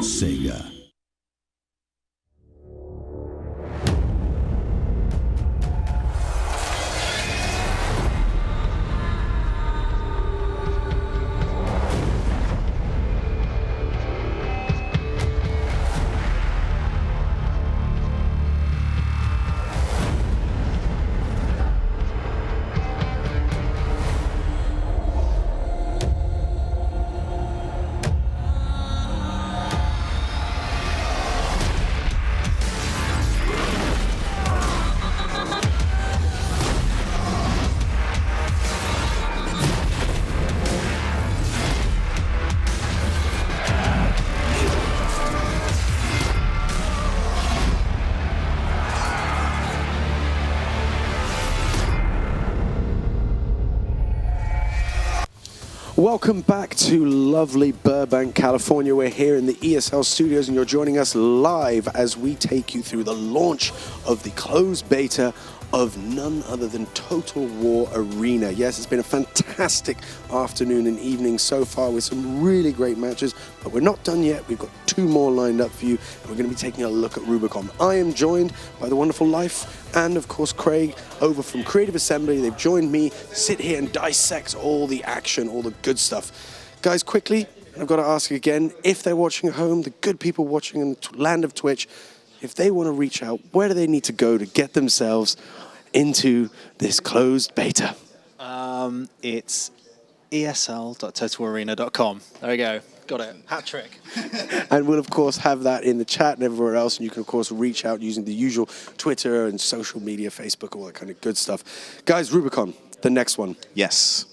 Sega. Welcome back to lovely Burbank, California. We're here in the ESL Studios and you're joining us live as we take you through the launch of the closed beta of none other than Total War Arena. Yes, it's been a fantastic afternoon and evening so far with some really great matches, but we're not done yet. We've got 2 more lined up for you, and we're going to be taking a look at Rubicon. I am joined by the wonderful Leif and, of course, Craig over from Creative Assembly. They've joined me, sit here and dissect all the action, all the good stuff. Guys, quickly, I've got to ask again, if they're watching at home, the good people watching in the land of Twitch, if they want to reach out, where do they need to go to get themselves into this closed beta? It's esl.totalarena.com. There we go. Got it. Hat trick. And we'll, of course, have that in the chat and everywhere else. And you can, of course, reach out using the usual Twitter and social media, Facebook, all that kind of good stuff. Guys, Rubicon, the next one. Yes.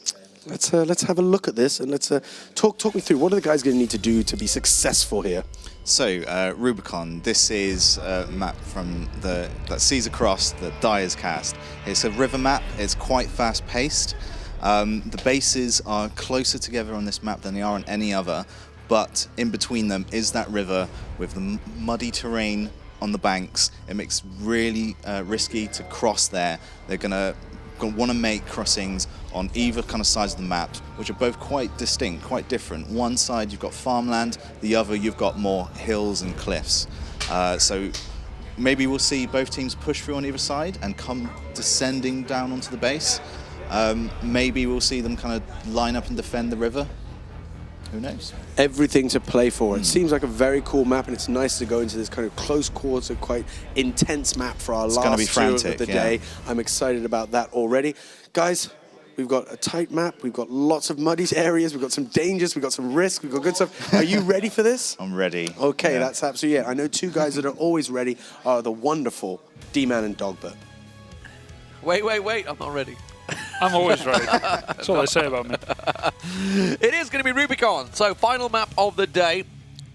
Let's have a look at this and let's talk me through. What are the guys going to need to do to be successful here? So, Rubicon, this is a map from that sees across the Dyer's Cast. It's a river map. It's quite fast-paced. The bases are closer together on this map than they are on any other, but in between them is that river with the muddy terrain on the banks. It makes it really risky to cross there. They're going to want to make crossings on either kind of sides of the map, which are both quite distinct, quite different. One side you've got farmland, the other you've got more hills and cliffs. So maybe we'll see both teams push through on either side and come descending down onto the base. Maybe we'll see them kind of line up and defend the river. Who knows? Everything to play for. It seems like a very cool map, and it's nice to go into this kind of close quarter, quite intense map for our last tour of the day. I'm excited about that already. Guys, we've got a tight map. We've got lots of muddy areas. We've got some dangers. We've got some risk. We've got good stuff. Are you ready for this? I'm ready. Okay, yeah. That's absolutely it. I know 2 guys that are always ready are the wonderful Deman and Dogbert. Wait. I'm not ready. I'm always ready. That's all they say about me. It is going to be Rubicon. So final map of the day.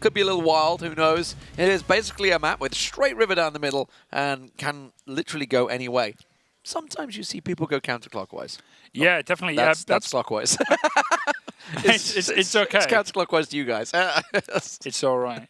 Could be a little wild, who knows. It is basically a map with straight river down the middle and can literally go any way. Sometimes you see people go counterclockwise. Yeah, definitely. That's clockwise. It's okay. It's counterclockwise to you guys. It's all right.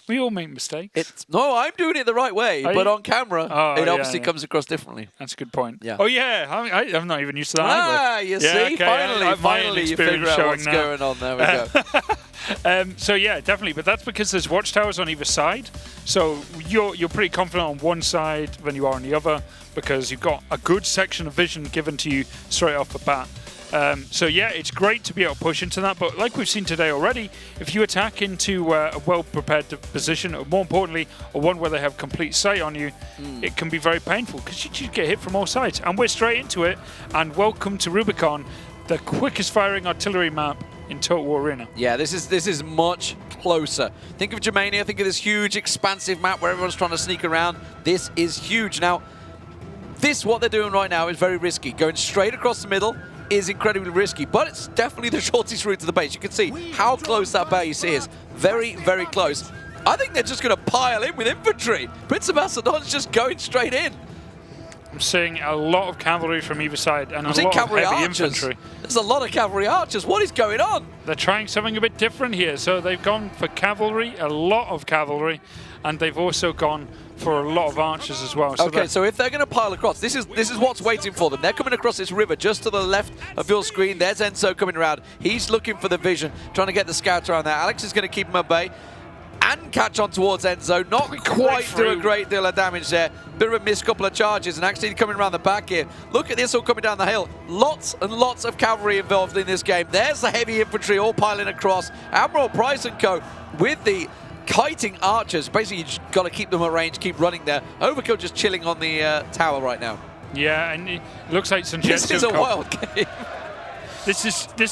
We all make mistakes. No, I'm doing it the right way, but on camera, it obviously comes across differently. That's a good point. Yeah. Oh, yeah. I'm not even used to that either. You see? Okay. Finally you figure out what's going on. There we go. So, yeah, definitely. But that's because there's watchtowers on either side. So you're pretty confident on one side than you are on the other because you've got a good section of vision given to you straight off the bat. So yeah, it's great to be able to push into that, but like we've seen today already, if you attack into a well-prepared position, or more importantly, or one where they have complete sight on you, it can be very painful because you just get hit from all sides. And we're straight into it, and welcome to Rubicon, the quickest firing artillery map in Total War Arena. Yeah, this is much closer. Think of Germania, think of this huge, expansive map where everyone's trying to sneak around. This is huge. Now, what they're doing right now is very risky. Going straight across the middle is incredibly risky, but it's definitely the shortest route to the base. You can see how close that base is. Very, very close. I think they're just going to pile in with infantry. PrinceOfMacedon's just going straight in. I'm seeing a lot of cavalry from either side and a lot of cavalry heavy archers. infantry. There's a lot of cavalry archers. What is going on? They're trying something a bit different here. So they've gone for cavalry, a lot of cavalry, and they've also gone for a lot of archers as well. So so if they're going to pile across, this is what's waiting for them. They're coming across this river just to the left of your screen. There's Enzo coming around. He's looking for the vision, trying to get the scouts around there. Alex is going to keep him at bay. can catch on towards Enzo. Not quite do a great deal of damage there. Bit of a missed couple of charges, and actually coming around the back here. Look at this all coming down the hill. Lots and lots of cavalry involved in this game. There's the heavy infantry all piling across. Admiral Price and co. with the kiting archers. Basically, you just got to keep them at range, keep running there. Overkill just chilling on the tower right now. Yeah, and it looks like some This is a wild game. This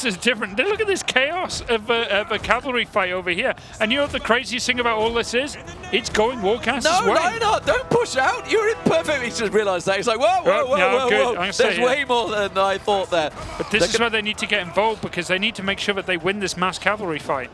is different. Look at this chaos of a cavalry fight over here. And you know what the craziest thing about all this is? It's going Warcast's way. No, Lionheart, don't push out. You're in perfect. He just realised that. He's like, whoa, whoa, whoa, whoa, whoa. There's way more than I thought there. But this is where they need to get involved, because they need to make sure that they win this mass cavalry fight.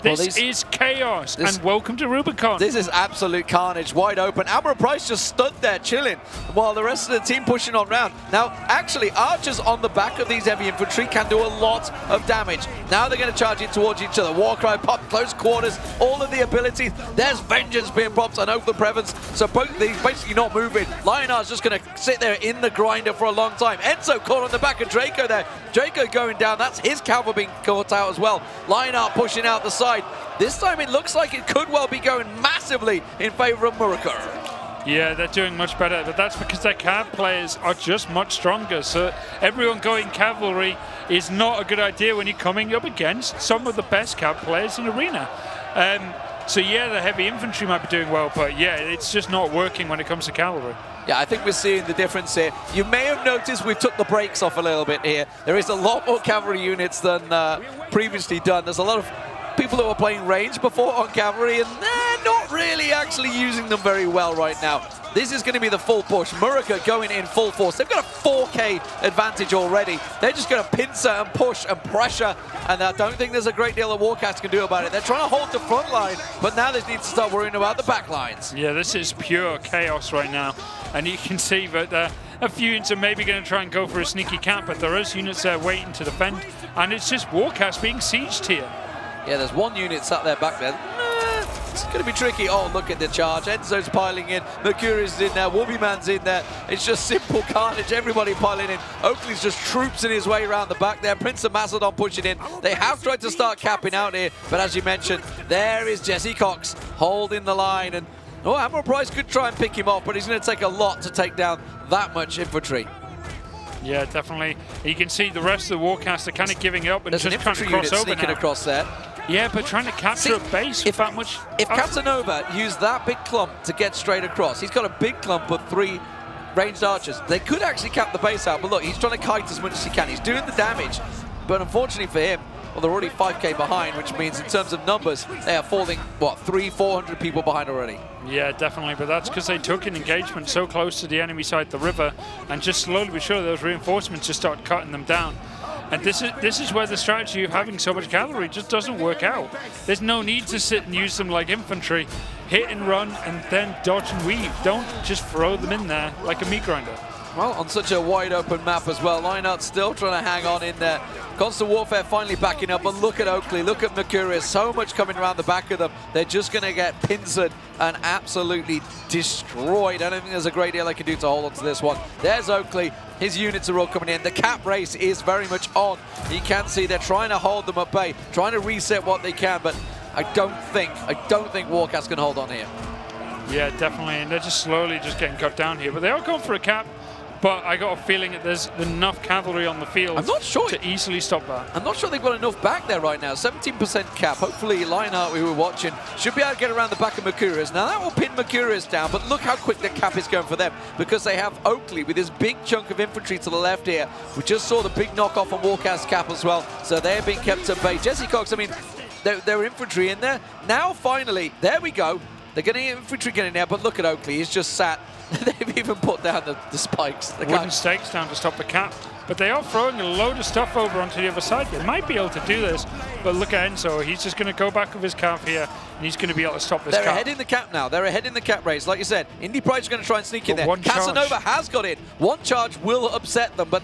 This is chaos, and welcome to Rubicon. This is absolute carnage, wide open. Admiral Price just stood there chilling while the rest of the team pushing on round. Now, actually, archers on the back of these heavy infantry can do a lot of damage. Now they're going to charge it towards each other. Warcry pop, close quarters, all of the abilities. There's vengeance being propped on over the Prevents, so both these basically not moving. Lionheart's just going to sit there in the grinder for a long time. Enzo caught on the back of Draco there. Draco going down. That's his cavalry being caught out as well. Lionheart pushing out the side. This time it looks like it could well be going massively in favor of Murica. Yeah, they're doing much better, but that's because their cav players are just much stronger. So everyone going cavalry is not a good idea when you're coming up against some of the best cav players in Arena. So yeah, the heavy infantry might be doing well, but yeah, it's just not working when it comes to cavalry. Yeah, I think we're seeing the difference here. You may have noticed we've took the brakes off a little bit here. There is a lot more cavalry units than previously done. There's a lot of people that were playing range before on cavalry, and they're not really actually using them very well right now. This is going to be the full push. Murica going in full force. They've got a 4K advantage already. They're just going to pincer and push and pressure, and I don't think there's a great deal that Warcast can do about it. They're trying to hold the front line, but now they need to start worrying about the back lines. Yeah, this is pure chaos right now, and you can see that a few units are maybe going to try and go for a sneaky camp, but there is units there waiting to defend, and it's just Warcast being sieged here. Yeah, there's one unit sat there back there. It's going to be tricky. Oh, look at the charge. Enzo's piling in. Mercurius is in there. Wolbyman's in there. It's just simple carnage. Everybody piling in. Oakley's just troopsing his way around the back there. PrinceOfMacedon pushing in. They have tried to start capping out here, but as you mentioned, there is Jesse Cox holding the line. And Admiral Price could try and pick him off, but he's going to take a lot to take down that much infantry. Yeah, definitely. You can see the rest of the Warcast are kind of giving up and There's just an trying to infantry cross unit over sneaking now. across there. Yeah, but trying to capture a base with that much. If Casanova used that big clump to get straight across, he's got a big clump of 3 ranged archers. They could actually cap the base out, but look, he's trying to kite as much as he can. He's doing the damage, but unfortunately for him, well, they're already 5K behind, which means in terms of numbers, they are falling, what, 300-400 people behind already. Yeah, definitely, but that's because they took an engagement so close to the enemy side of the river, and just slowly but surely those reinforcements just start cutting them down. And this is where the strategy of having so much cavalry just doesn't work out. There's no need to sit and use them like infantry, hit and run, and then dodge and weave. Don't just throw them in there like a meat grinder. Well, on such a wide open map as well, Lionheart still trying to hang on in there. Constant Warfare finally backing up, but look at Oakley, look at Mercurius, so much coming around the back of them. They're just going to get pincered and absolutely destroyed. I don't think there's a great deal they can do to hold on to this one. There's Oakley, his units are all coming in. The cap race is very much on. You can see they're trying to hold them at bay, trying to reset what they can, but I don't think Warcast can hold on here. Yeah, definitely, and they're just slowly just getting cut down here, but they are going for a cap. But I got a feeling that there's enough cavalry on the field to easily stop that. I'm not sure they've got enough back there right now. 17% cap. Hopefully Lionheart, we were watching, should be able to get around the back of Mercurius. Now that will pin Mercurius down, but look how quick the cap is going for them, because they have Oakley with his big chunk of infantry to the left here. We just saw the big knockoff on Warcast cap as well, so they're being kept at bay. Jesse Cox, I mean, they're infantry in there. Now finally, there we go. They're getting infantry getting there, but look at Oakley. He's just sat. They've even put down the spikes. Wooden stakes down to stop the cap. But they are throwing a load of stuff over onto the other side. They might be able to do this, but look at Enzo. He's just going to go back with his cap here, and he's going to be able to stop this cap. They're ahead in the cap now. They're ahead in the cap race. Like you said, Indy Pride's going to try and sneak in there. Casanova has got in. One charge will upset them, but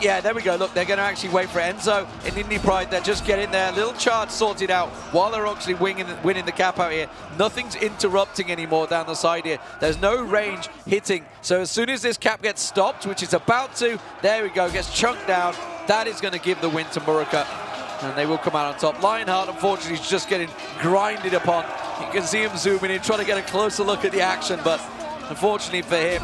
yeah, there we go. Look, they're going to actually wait for Enzo and Indy Pride. They're just getting their little charge sorted out while they're actually winning the cap out here. Nothing's interrupting anymore down the side here. There's no range hitting. So as soon as this cap gets stopped, which it's about to, there we go, gets chunked down. That is going to give the win to Murica, and they will come out on top. Lionheart, unfortunately, is just getting grinded upon. You can see him zooming in, trying to get a closer look at the action, but unfortunately for him,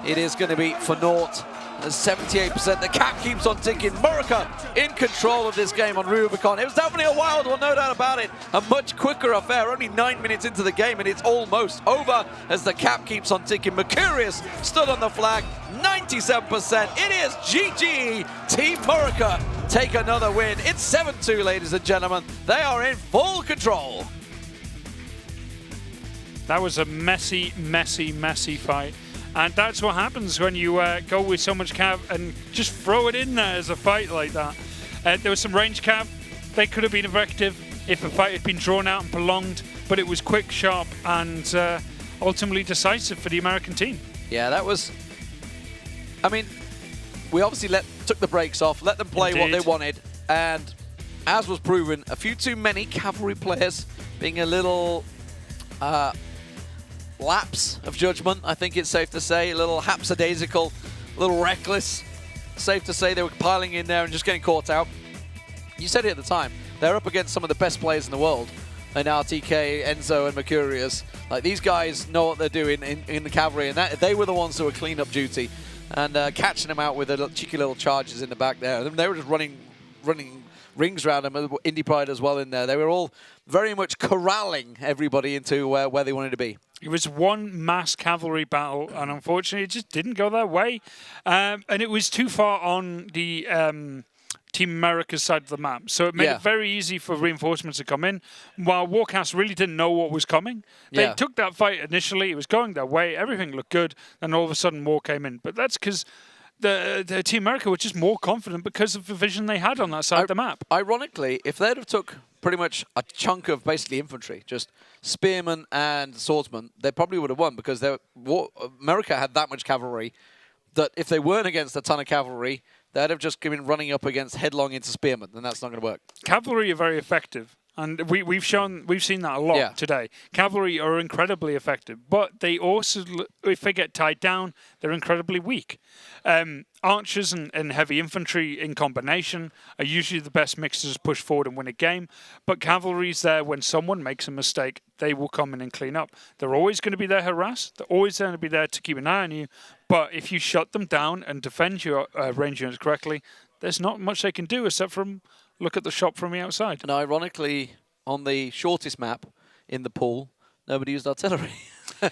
it is going to be for naught. 78%. The cap keeps on ticking. Murica in control of this game on Rubicon. It was definitely a wild one, no doubt about it. A much quicker affair. Only 9 minutes into the game, and it's almost over as the cap keeps on ticking. Mercurius stood on the flag. 97%. It is GG. Team Murica take another win. It's 7-2, ladies and gentlemen. They are in full control. That was a messy, messy, messy fight. And that's what happens when you go with so much cav and just throw it in there as a fight like that. There was some range cav. They could have been effective if the fight had been drawn out and prolonged, but it was quick, sharp, and ultimately decisive for the American team. Yeah, that was... I mean, we obviously took the brakes off, let them play what they wanted, and as was proven, a few too many cavalry players being a little... lapse of judgment, I think it's safe to say. A little hapsadaisical, a little reckless. Safe to say they were piling in there and just getting caught out. You said it at the time. They're up against some of the best players in the world. And RTK, Enzo, and Mercurius. Like, these guys know what they're doing in the cavalry, and they were the ones who were clean-up duty. And catching them out with the cheeky little charges in the back there. They were just running rings around them, Indie Pride as well in there. They were all very much corralling everybody into where they wanted to be. It was one mass cavalry battle, and unfortunately it just didn't go their way. And it was too far on the Team America's side of the map. So it made it very easy for reinforcements to come in, while Warcast really didn't know what was coming. They took that fight initially, it was going their way, everything looked good, and all of a sudden war came in. But that's because the Team Murica were just more confident because of the vision they had on that side of the map. Ironically, if they'd have took pretty much a chunk of basically infantry, just spearmen and swordsmen, they probably would have won, because Murica had that much cavalry that if they weren't against a ton of cavalry, they'd have just been running up against headlong into spearmen, and that's not going to work. Cavalry are very effective. And we've seen that a lot today. Cavalry are incredibly effective, but they also, if they get tied down, they're incredibly weak. Archers and heavy infantry in combination are usually the best mixers to push forward and win a game, but cavalry's there when someone makes a mistake, they will come in and clean up. They're always going to be there to harass, they're always going to be there to keep an eye on you, but if you shut them down and defend your range units correctly, there's not much they can do except from look at the shop from the outside. And ironically, on the shortest map in the pool, nobody used artillery.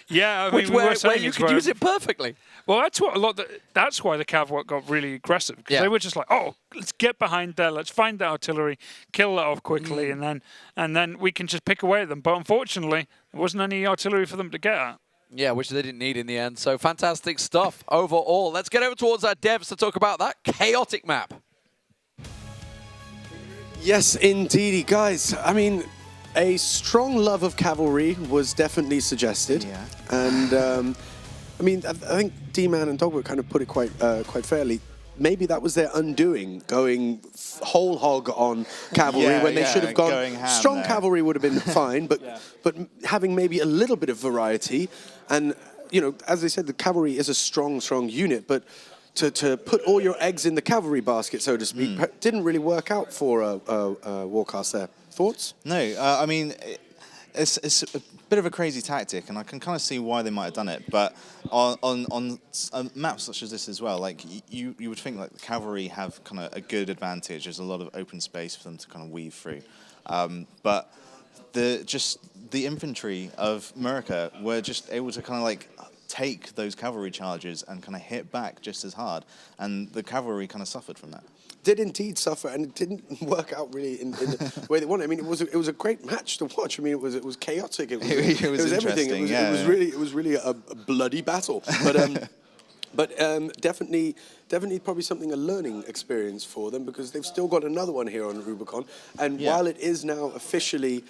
Yeah, I mean, where you could use it perfectly. Well, that's why the cav got really aggressive, because they were just like, oh, let's get behind there, let's find the artillery, kill that off quickly, and then we can just pick away at them. But unfortunately, there wasn't any artillery for them to get at. Yeah, which they didn't need in the end. So fantastic stuff overall. Let's get over towards our devs to talk about that chaotic map. Yes, indeedy, guys. I mean, a strong love of cavalry was definitely suggested. Yeah. And, I mean, I think Deman and Dogbert kind of put it quite fairly. Maybe that was their undoing, going whole hog on cavalry when they should have gone. Strong cavalry would have been fine, but having maybe a little bit of variety. And, you know, as they said, the cavalry is a strong unit, but to put all your eggs in the cavalry basket, so to speak, didn't really work out for Warcast there. Thoughts? No, I mean, it's a bit of a crazy tactic, and I can kind of see why they might have done it. But on maps such as this as well, like you would think like the cavalry have kind of a good advantage. There's a lot of open space for them to kind of weave through. But the infantry of Murica were just able to kind of like take those cavalry charges and kind of hit back just as hard, and the cavalry kind of suffered from that. Did indeed suffer, and it didn't work out really in the way they wanted. I mean, it was a great match to watch. I mean, it was chaotic. It was everything. It was really a bloody battle. But definitely probably a learning experience for them, because they've still got another one here on Rubicon, and while it is now officially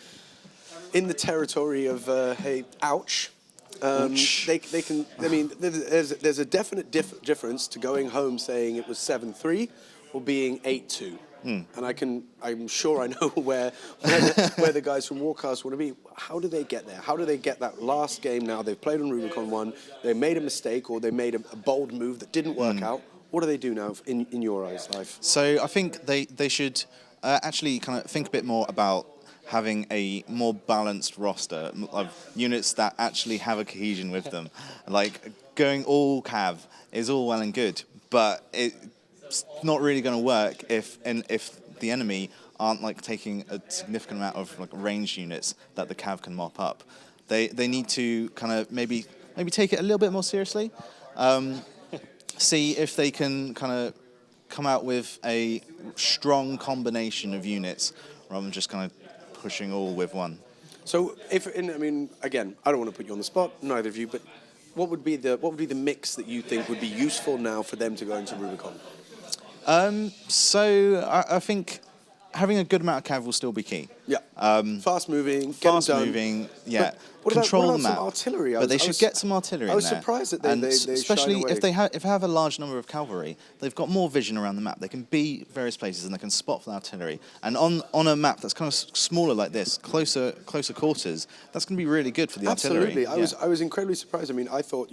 in the territory of hey, ouch. They can. I mean, there's a definite difference to going home saying it was 7-3 or being 8-2. And I'm sure I know where the guys from Warcast want to be. How do they get there? How do they get that last game now? They've played on Rubicon 1. They made a mistake, or they made a bold move that didn't work out. What do they do now in your eyes, Leif? So I think they should actually kind of think a bit more about having a more balanced roster of units that actually have a cohesion with them. Like, going all cav is all well and good, but it's not really going to work if the enemy aren't like taking a significant amount of like ranged units that the cav can mop up. They need to kind of maybe take it a little bit more seriously. See if they can kind of come out with a strong combination of units rather than just kind of pushing all with one. So, I mean, again, I don't want to put you on the spot, neither of you, but what would be the mix that you think would be useful now for them to go into Rubicon? So I think having a good amount of cav will still be key. Yeah. Fast moving, yeah. What Control about the map. Some artillery? But they should get some artillery in there. I was surprised that they especially shied away. if they have a large number of cavalry, they've got more vision around the map. They can be various places and they can spot for the artillery. And on a map that's kind of smaller like this, closer quarters, that's going to be really good for the artillery. Absolutely. I was incredibly surprised. I mean, I thought,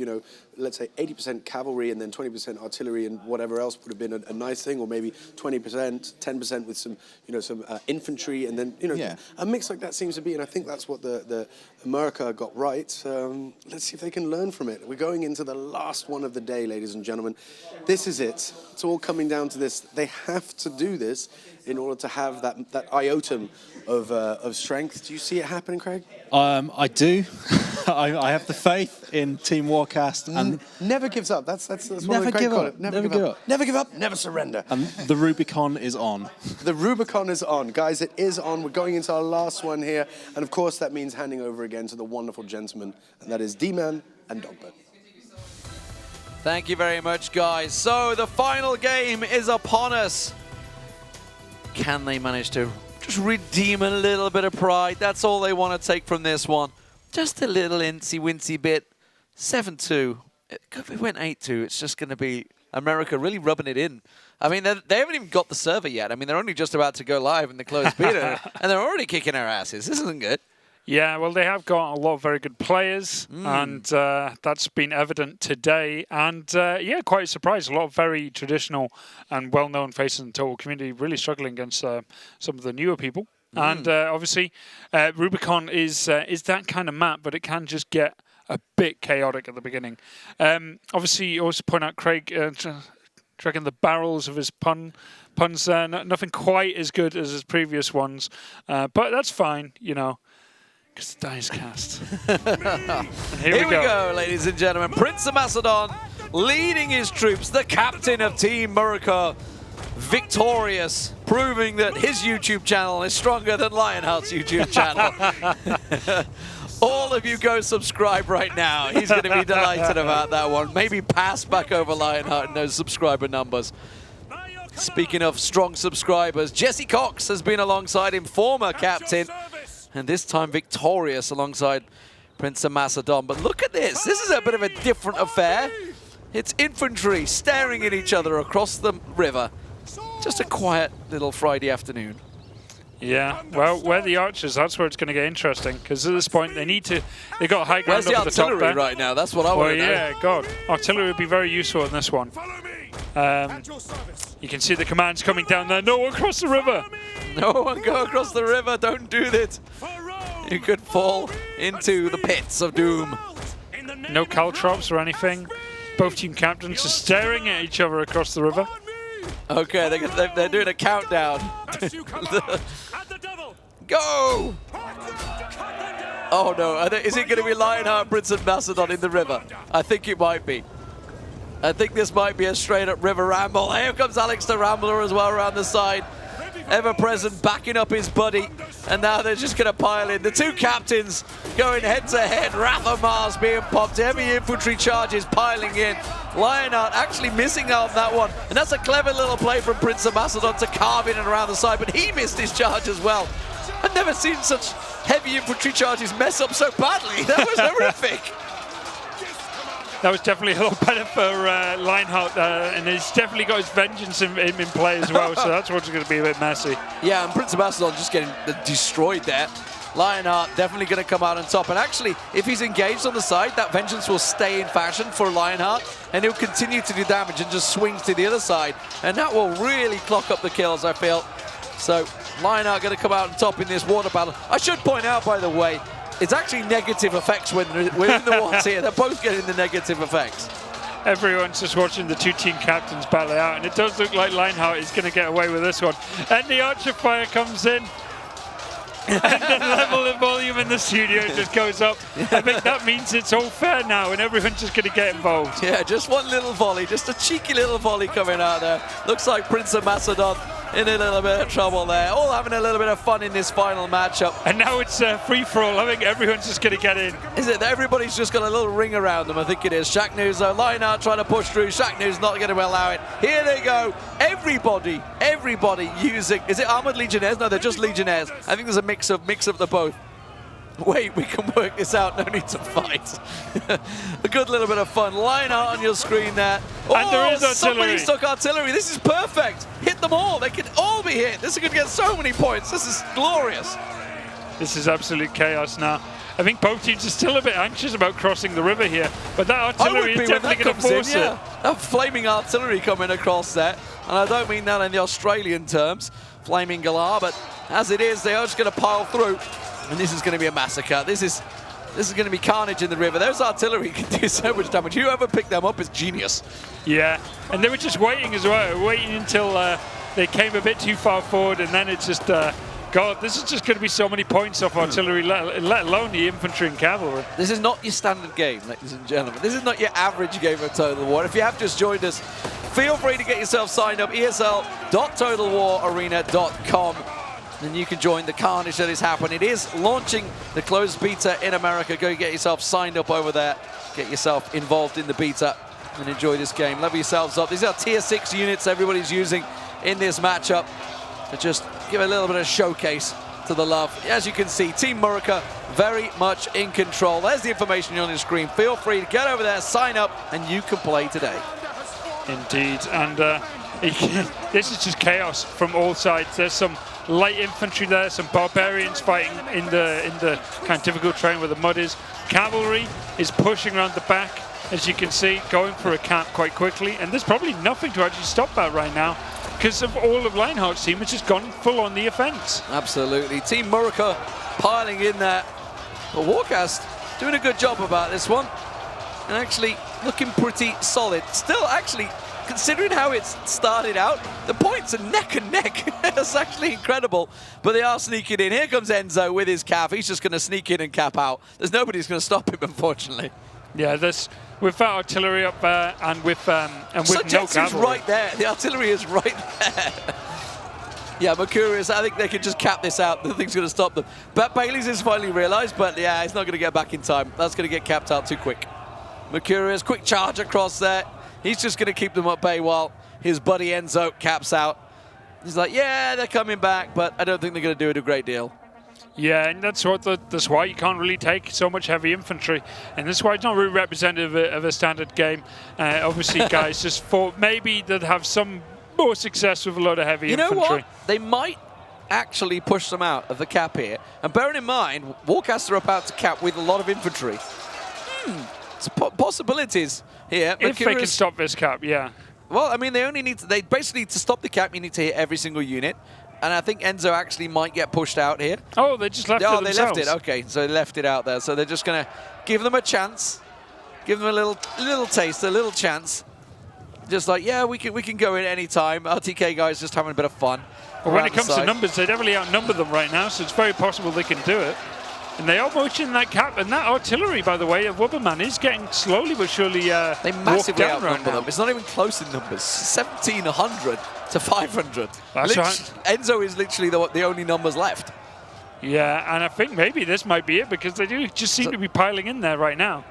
let's say 80% cavalry and then 20% artillery and whatever else would have been a nice thing, or maybe 20%, 10% with some infantry, and then a mix like that seems to be, and I think that's what the Murica got right. Let's see if they can learn from it. We're going into the last one of the day, ladies and gentlemen. This is it. It's all coming down to this. They have to do this in order to have that iota of strength. Do you see it happening, Craig? I do. I have the faith in Team Warcast, and never gives up. That's never what give call up. it. Never give up. Never give up. Never surrender. And the Rubicon is on. The Rubicon is on, guys. It is on. We're going into our last one here, and of course that means handing over again to the wonderful gentlemen, and that is Deman and Dogbert. Thank you very much, guys. So the final game is upon us. Can they manage to just redeem a little bit of pride? That's all they want to take from this one. Just a little incy-wincy bit. 7-2. If it went 8-2, it's just going to be America really rubbing it in. I mean, they haven't even got the server yet. I mean, they're only just about to go live in the closed beta, and they're already kicking our asses. This isn't good. Yeah, well, they have got a lot of very good players, and that's been evident today. And, yeah, quite surprised. A lot of very traditional and well-known faces in the Total community really struggling against some of the newer people. And obviously, Rubicon is that kind of map, but it can just get a bit chaotic at the beginning. Obviously, you also point out Craig tracking the barrels of his puns there. Nothing quite as good as his previous ones, but that's fine, because the die is cast. Here we go, ladies and gentlemen. PrinceOfMacedon leading his troops, the captain of Team Murica, victorious, proving that his YouTube channel is stronger than Lionheart's YouTube channel. All of you go subscribe right now. He's going to be delighted about that one. Maybe pass back over Lionheart in those subscriber numbers. Speaking of strong subscribers, Jesse Cox has been alongside him, former captain, and this time victorious alongside PrinceOfMacedon. But look at this. This is a bit of a different affair. It's infantry staring at each other across the river. Just a quiet little Friday afternoon. Yeah, well, where the archers, that's where it's going to get interesting, because at this point they've got high ground over the top there. Where's the artillery right now? That's what I want to know. Yeah, God, artillery would be very useful in this one. You can see the commands coming down there. No one across the river. No one go across the river. Don't do that. You could fall into the pits of doom. No caltrops or anything. Both team captains are staring at each other across the river. Okay, they're doing a countdown. Go! Oh no, is it going to be Lionheart, PrinceOfMacedon in the river? I think it might be. I think this might be a straight up river ramble. Here comes Alex the Rambler as well around the side. Ever present, backing up his buddy. And now they're just going to pile in. The two captains going head to head. Wrath of Mars being popped. Heavy infantry charges piling in. Lionheart actually missing out on that one. And that's a clever little play from PrinceOfMacedon to carve in and around the side. But he missed his charge as well. I've never seen such heavy infantry charges mess up so badly. That was horrific. That was definitely a lot better for Lionheart, and he's definitely got his vengeance in play as well, so that's what's going to be a bit messy. Yeah, and PrinceOfMacedon just getting destroyed there. Lionheart definitely going to come out on top, and actually, if he's engaged on the side, that vengeance will stay in fashion for Lionheart, and he'll continue to do damage and just swings to the other side, and that will really clock up the kills, I feel. So Lionheart going to come out on top in this water battle. I should point out, by the way, it's actually negative effects when we're in the ones here. They're both getting the negative effects. Everyone's just watching the two team captains battle out, and it does look like Lionheart is going to get away with this one. And the Archer Fire comes in. And the level of volume in the studio just goes up. I think that means it's all fair now and everyone's just going to get involved. Yeah, just one little volley, just a cheeky little volley coming out there. Looks like PrinceOfMacedon in a little bit of trouble there. All having a little bit of fun in this final matchup. And now it's free-for-all. I think everyone's just going to get in. Is it? Everybody's just got a little ring around them, I think it is. Shacknews, Lionheart trying to push through. Shacknews not going to allow it. Here they go. Everybody using... Is it Armored Legionnaires? No, they're just Legionnaires. I think there's a mix of the both. Wait, we can work this out. No need to fight. A good little bit of fun. Lionheart on your screen there. And there is artillery. Somebody stuck artillery. This is perfect. Hit them all. They can all be hit. This is going to get so many points. This is glorious. This is absolute chaos now. I think both teams are still a bit anxious about crossing the river here, but that artillery is definitely going to force it. That flaming artillery coming across there, and I don't mean that in the Australian terms, flaming galah, but as it is, they are just going to pile through, and this is going to be a massacre. This is going to be carnage in the river. Those artillery can do so much damage. Whoever picked them up is genius. Yeah, and they were just waiting as well, waiting until they came a bit too far forward, and then it's just... God, this is just going to be so many points off artillery, let alone the infantry and cavalry. This is not your standard game, ladies and gentlemen. This is not your average game of Total War. If you have just joined us, feel free to get yourself signed up, esl.totalwararena.com, and you can join the carnage that is happening. It is launching the closed beta in America. Go get yourself signed up over there. Get yourself involved in the beta and enjoy this game. Level yourselves up. These are tier 6 units everybody's using in this matchup. To just give a little bit of showcase to the love. As you can see, Team Murica very much in control. There's the information on your screen. Feel free to get over there, sign up, and you can play today. Indeed, and this is just chaos from all sides. There's some light infantry there, some barbarians fighting in the kind of difficult terrain where the mud is. Cavalry is pushing around the back, as you can see, going for a cap quite quickly, and there's probably nothing to actually stop that right now, because of all of Lionheart's team, which has gone full on the offense. Absolutely. Team Murica piling in there. But Warcast doing a good job about this one. And actually looking pretty solid. Still, actually, considering how it's started out, the points are neck and neck. That's actually incredible. But they are sneaking in. Here comes Enzo with his cap. He's just going to sneak in and cap out. There's nobody who's going to stop him, unfortunately. Yeah, with that artillery up there and with no cavalry. Right there. The artillery is right there. Yeah, Mercurius, I think they can just cap this out. Nothing's going to stop them. But Bailey's has finally realized, but yeah, he's not going to get back in time. That's going to get capped out too quick. Mercurius, quick charge across there. He's just going to keep them at bay while his buddy Enzo caps out. He's like, yeah, they're coming back, but I don't think they're going to do it a great deal. Yeah, and that's why you can't really take so much heavy infantry, and that's why it's not really representative of a standard game. Obviously, guys just thought maybe they'd have some more success with a lot of heavy infantry. You know what? They might actually push them out of the cap here. And bearing in mind, Warcast are about to cap with a lot of infantry. It's possibilities here. If they can stop this cap, yeah. Well, I mean, they basically need to stop the cap, you need to hit every single unit. And I think Enzo actually might get pushed out here. Oh, they just left it themselves. Oh, they left it. Okay, so they left it out there. So they're just going to give them a chance. Give them a little taste, a little chance. Just like, yeah, we can go in any time. RTK guys just having a bit of fun. Well, when it comes to numbers, they definitely outnumber them right now, so it's very possible they can do it. And they are watching that cap, and that artillery, by the way, of Wubberman is getting slowly but surely they massively outnumber them. It's not even close in numbers. 1,700 to 500. That's right. Enzo is literally the only numbers left. Yeah, and I think maybe this might be it, because they do just seem to be piling in there right now.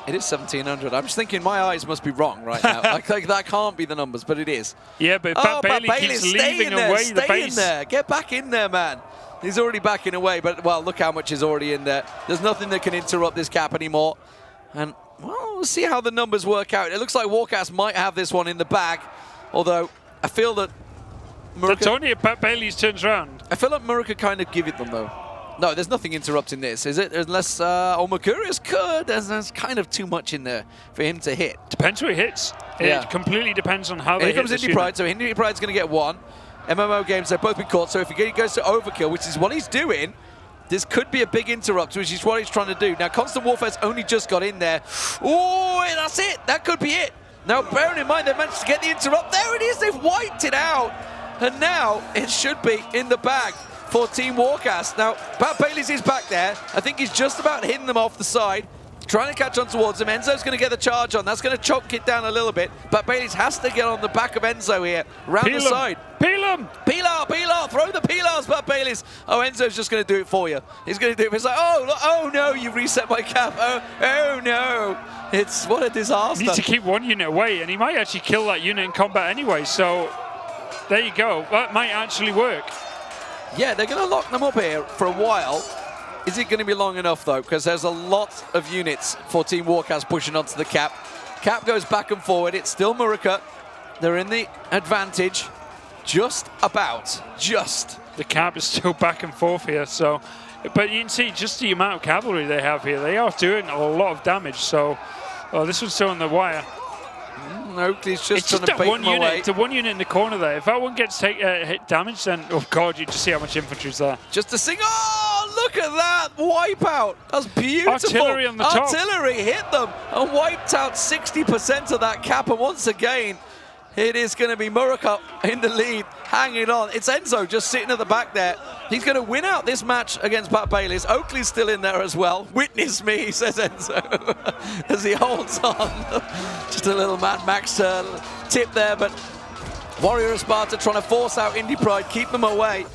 It is 1,700. I'm just thinking my eyes must be wrong right now. like that can't be the numbers, but it is. Yeah, but Bailey keeps leaving away the base. Stay in there. Get back in there, man. He's already backing away, but, well, look how much is already in there. There's nothing that can interrupt this cap anymore. And, well, we'll see how the numbers work out. It looks like Warcast might have this one in the bag, although I feel that Murica... That's only if Bailey's turns around. I feel like Murica kind of give it them, though. No, there's nothing interrupting this, is it? Unless Mercurius could. There's kind of too much in there for him to hit. Depends who he hits. It completely depends on how they hit. Here comes Indie Pride, so Indie Pride's going to get one. MMO games, they've both been caught. So if he goes to overkill, which is what he's doing, this could be a big interrupt, which is what he's trying to do. Now, Constant Warfare's only just got in there. Oh, that's it. That could be it. Now, bearing in mind, they've managed to get the interrupt. There it is. They've wiped it out. And now it should be in the bag for Team Warcast. Now, Pat Bailey's is back there. I think he's just about hitting them off the side, trying to catch on towards him. Enzo's going to get the charge on. That's going to choke it down a little bit. But Bailey's has to get on the back of Enzo here, round the side. Peel him! Pilar, throw the Pilars, Pat Bailey's. Oh, Enzo's just going to do it for you. He's going to do it. It's like, oh no, you reset my cap. Oh no. It's what a disaster. You need to keep one unit away, and he might actually kill that unit in combat anyway. So there you go. That might actually work. Yeah, they're going to lock them up here for a while. Is it going to be long enough, though? Because there's a lot of units for Team Warcast pushing onto the cap. Cap goes back and forward. It's still Murica. They're in the advantage. Just about. Just. The cap is still back and forth here. So, but you can see just the amount of cavalry they have here. They are doing a lot of damage. So, this one's still on the wire. Oakley's just trying to that bait one them unit. away. The one unit in the corner there. If that one gets hit damage, then oh god, you just see how much infantry's there. Just a single. Oh, look at that wipeout. That's beautiful. Artillery on the top. Artillery hit them and wiped out 60% of that cap. And once again, it is going to be Murica in the lead, hanging on. It's Enzo just sitting at the back there. He's going to win out this match against Pat Bailey's. Oakley's still in there as well. Witness me, says Enzo, as he holds on. Just a little Mad Max tip there, but Warrior of Sparta trying to force out Indie Pride, keep them away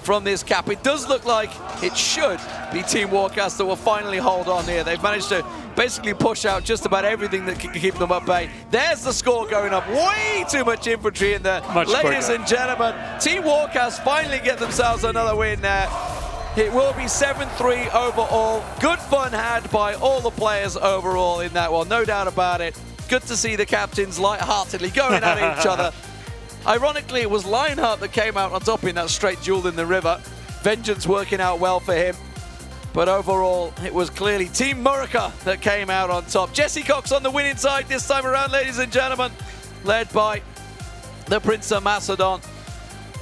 from this cap. It does look like it should be Team Warcast that will finally hold on here. They've managed to basically push out just about everything that can keep them at bay. There's the score going up. Way too much infantry in there. Ladies and gentlemen, Team Warcast finally get themselves another win there. It will be 7-3 overall. Good fun had by all the players overall in that one, no doubt about it. Good to see the captains lightheartedly going at each other. Ironically, it was Lionheart that came out on top in that straight duel in the river. Vengeance working out well for him. But overall, it was clearly Team Murica that came out on top. Jesse Cox on the winning side this time around, ladies and gentlemen, led by the Prince of Macedon.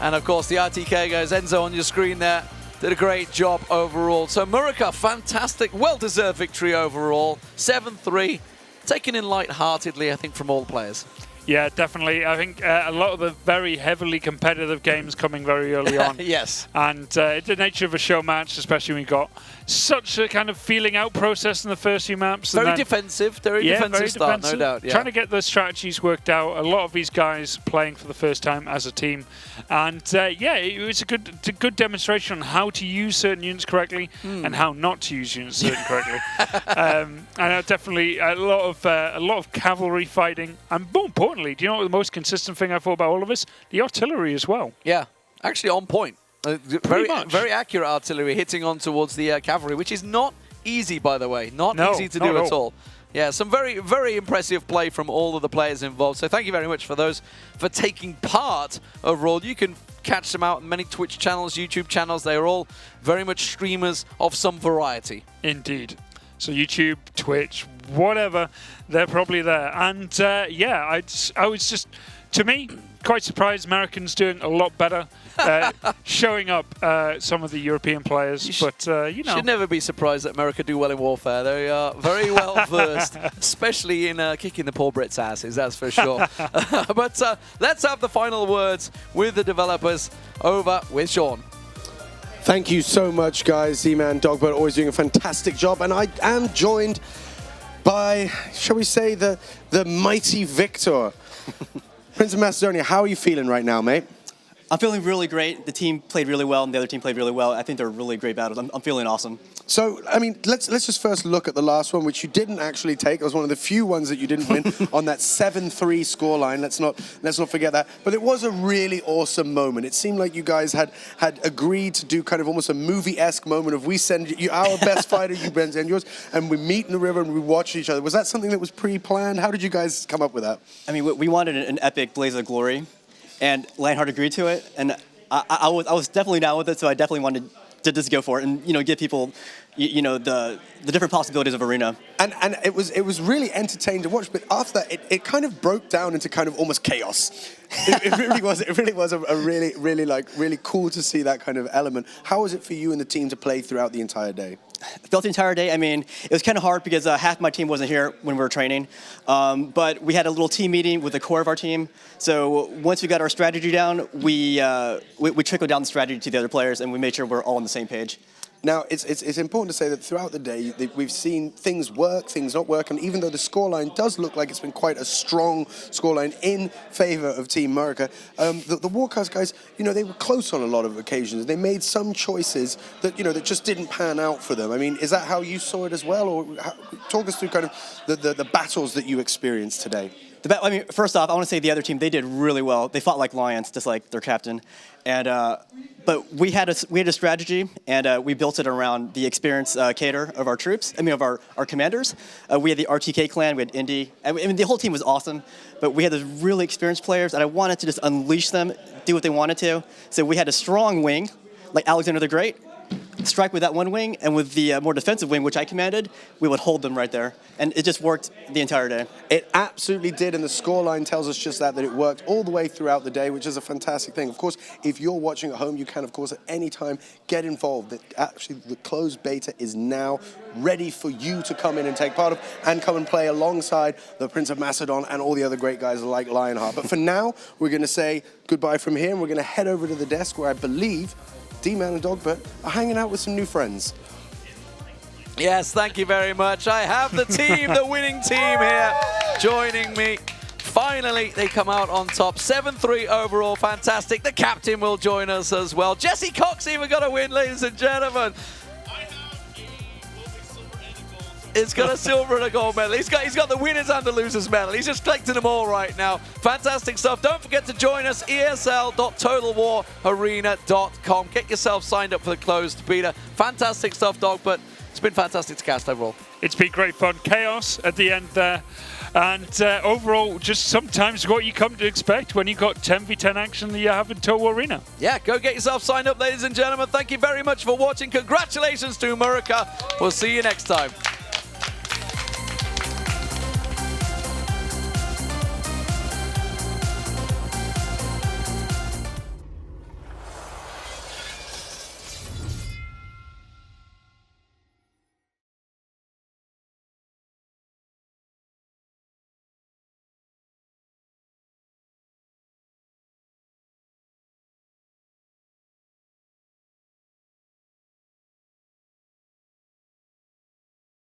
And of course, the RTK guys, Enzo on your screen there, did a great job overall. So Murica, fantastic, well-deserved victory overall. 7-3, taken in light-heartedly, I think, from all the players. Yeah, definitely. I think a lot of the very heavily competitive games coming very early on. Yes. And the nature of a show match, especially when you got such a kind of feeling out process in the first few maps. Very defensive. Very defensive start, no doubt. Yeah. Trying to get the strategies worked out. A lot of these guys playing for the first time as a team. And yeah, it was a good demonstration on how to use certain units correctly and how not to use units correctly. And definitely a lot of cavalry fighting. And more importantly, do you know what the most consistent thing I thought about all of this? The artillery as well. Yeah, actually on point. Very accurate artillery hitting on towards the cavalry, which is not easy, by the way. Not easy to do at all. Yeah, some very, very impressive play from all of the players involved. So thank you very much for those for taking part overall. You can catch them out on many Twitch channels, YouTube channels. They are all very much streamers of some variety. Indeed. So YouTube, Twitch, whatever, they're probably there. And yeah, I was just, to me, quite surprised Americans doing a lot better, showing up some of the European players. But, you know. Should never be surprised that America do well in warfare. They are very well versed, especially in kicking the poor Brits' asses, that's for sure. But let's have the final words with the developers. Over with Sean. Thank you so much, guys. Deman, Dogbert, always doing a fantastic job. And I am joined by, shall we say, the mighty Victor. Prince of Macedonia, how are you feeling right now, mate? I'm feeling really great. The team played really well, and the other team played really well. I think they're really great battles. I'm feeling awesome. So, I mean, let's just first look at the last one, which you didn't actually take. It was one of the few ones that you didn't win on that 7-3 scoreline. Let's not forget that. But it was a really awesome moment. It seemed like you guys had agreed to do kind of almost a movie-esque moment of we send you our best fighter, you send yours, and we meet in the river and we watch each other. Was that something that was pre-planned? How did you guys come up with that? I mean, we wanted an epic blaze of glory. And Lionheart agreed to it, and I was definitely down with it, so I definitely wanted to just go for it and, you know, give people you know, the different possibilities of Arena. And it was really entertaining to watch, but after that, it kind of broke down into kind of almost chaos. It really was. It really was a really cool to see that kind of element. How was it for you and the team to play throughout the entire day? Felt the entire day. I mean, it was kind of hard because half my team wasn't here when we were training. But we had a little team meeting with the core of our team. So once we got our strategy down, we trickled down the strategy to the other players, and we made sure we're all on the same page. Now, it's important to say that throughout the day, we've seen things work, things not work, and even though the scoreline does look like it's been quite a strong scoreline in favor of Team Murica, the Warcast guys, you know, they were close on a lot of occasions. They made some choices that, you know, that just didn't pan out for them. I mean, is that how you saw it as well? Or talk us through kind of the battles that you experienced today. I mean, first off, I want to say the other team, they did really well. They fought like lions, just like their captain. And but we had a strategy, and we built it around the experience cater of our troops. I mean, of our commanders. We had the RTK clan, we had Indy. I mean, the whole team was awesome. But we had those really experienced players, and I wanted to just unleash them, do what they wanted to. So we had a strong wing, like Alexander the Great. Strike with that one wing, and with the more defensive wing, which I commanded, we would hold them right there. And it just worked the entire day. It absolutely did, and the scoreline tells us just that it worked all the way throughout the day, which is a fantastic thing. Of course, if you're watching at home, you can, of course, at any time get involved. Actually, the closed beta is now ready for you to come in and take part of, and come and play alongside the Prince of Macedon and all the other great guys like Lionheart. But for now, we're going to say goodbye from here, and we're going to head over to the desk where I believe Deman and Dogbert are hanging out with some new friends. Yes, thank you very much. I have the team, the winning team here, joining me. Finally, they come out on top. 7-3 overall, fantastic. The captain will join us as well. Jesse Cox even got a win, ladies and gentlemen. It's got a silver and a gold medal. He's got the winners and the losers medal. He's just collecting them all right now. Fantastic stuff. Don't forget to join us, ESL.TotalWarArena.com. Get yourself signed up for the closed beta. Fantastic stuff, Dogbert. It's been fantastic to cast overall. It's been great fun. Chaos at the end there. And overall, just sometimes what you come to expect when you've got 10v10 action that you have in Total War Arena. Yeah, go get yourself signed up, ladies and gentlemen. Thank you very much for watching. Congratulations to Murica. We'll see you next time.